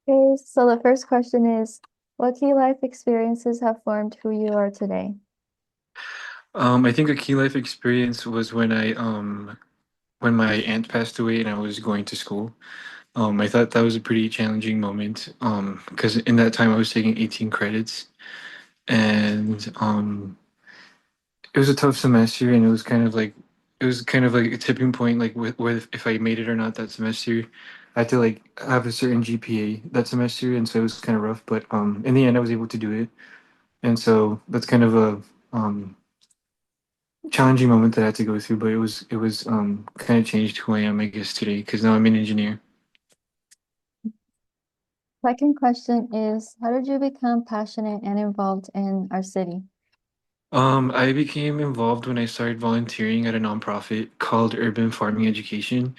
Okay, so the first question is, what key life experiences have formed who you are today? I think a key life experience was when my aunt passed away and I was going to school. I thought that was a pretty challenging moment. Because in that time I was taking 18 credits and it was a tough semester and it was kind of like a tipping point like with if I made it or not that semester. I had to like have a certain GPA that semester and so it was kind of rough, but in the end I was able to do it. And so that's kind of a um challenging moment that I had to go through, but it was kind of changed who I am, I guess, today because now I'm an engineer. Second question is, how did you become passionate and involved in our city? I became involved when I started volunteering at a nonprofit called Urban Farming Education.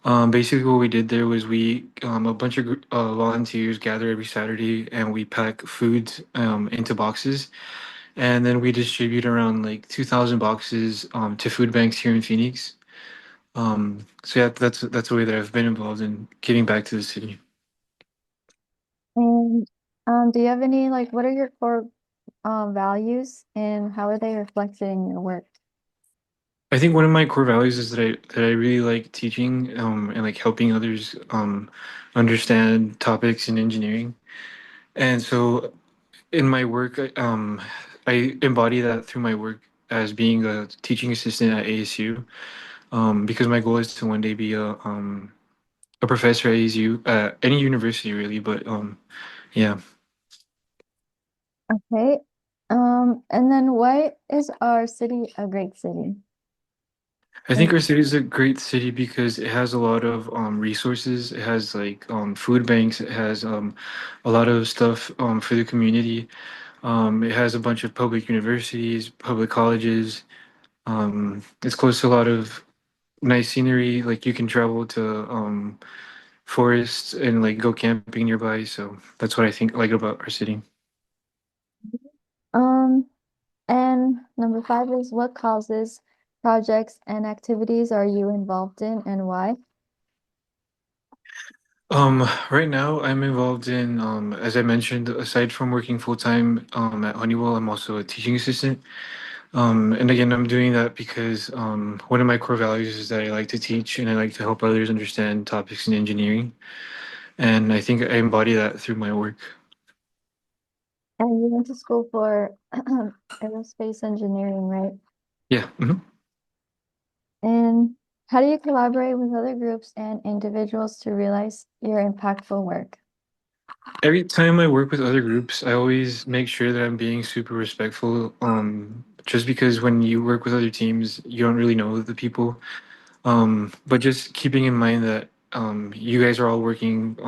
Basically, what we did there was a bunch of volunteers gather every Saturday and we pack food into boxes, and then we distribute around like 2,000 boxes to food banks here in Phoenix. So yeah, that's a way that I've been involved in giving back to the city. And do you have any, like, what are your core values and how are they reflected in your work? I think one of my core values is that I really like teaching and like helping others understand topics in engineering. And so in my work, I embody that through my work as being a teaching assistant at ASU, because my goal is to one day be a professor at ASU, any university really. But yeah, Okay. And then why is our city a great city? I think And our city is a great city because it has a lot of resources. It has like food banks. It has a lot of stuff for the community. It has a bunch of public universities, public colleges. It's close to a lot of nice scenery. Like you can travel to forests and like go camping nearby. So that's what I think like about our city. um, and number five is what causes, projects, and activities are you involved in and why? Right now I'm involved in as I mentioned, aside from working full time at Honeywell, I'm also a teaching assistant. And again, I'm doing that because one of my core values is that I like to teach and I like to help others understand topics in engineering. And I think I embody that through my work. And you went to school for aerospace engineering, right? Yeah. Mhm. And how do you collaborate with other groups and individuals to realize your impactful work? Every time I work with other groups, I always make sure that I'm being super respectful. Just because when you work with other teams, you don't really know the people. But just keeping in mind that you guys are all working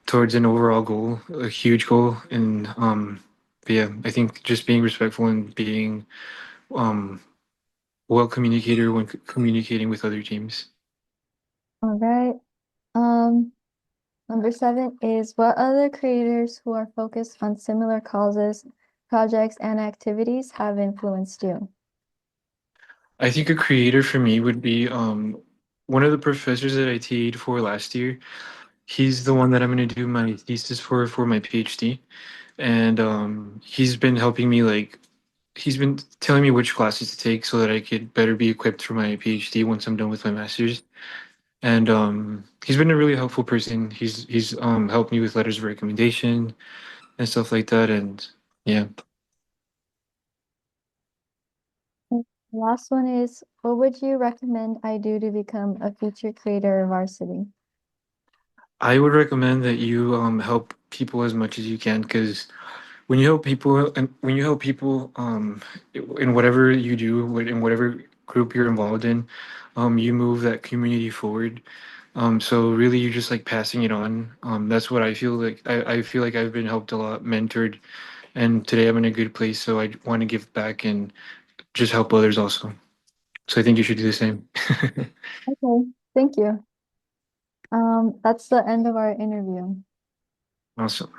towards an overall goal, a huge goal, and but yeah, I think just being respectful and being um, well communicator when communicating with other teams. All right. Um, Number seven is what other creators who are focused on similar causes, projects, and activities have influenced you? I think a creator for me would be one of the professors that I TA'd for last year. He's the one that I'm going to do my thesis for my PhD, and he's been helping me like he's been telling me which classes to take so that I could better be equipped for my PhD once I'm done with my master's. And he's been a really helpful person. He's helped me with letters of recommendation and stuff like that. And yeah, The last one is what would you recommend I do to become a future creator of our city? I would recommend that you help people as much as you can because when you help people and when you help people in whatever you do in whatever group you're involved in, you move that community forward. So really you're just like passing it on. That's what I feel like. I feel like I've been helped a lot, mentored, and today I'm in a good place, so I want to give back and just help others also. So I think you should do the same. Okay, thank you. That's the end of our interview. Awesome.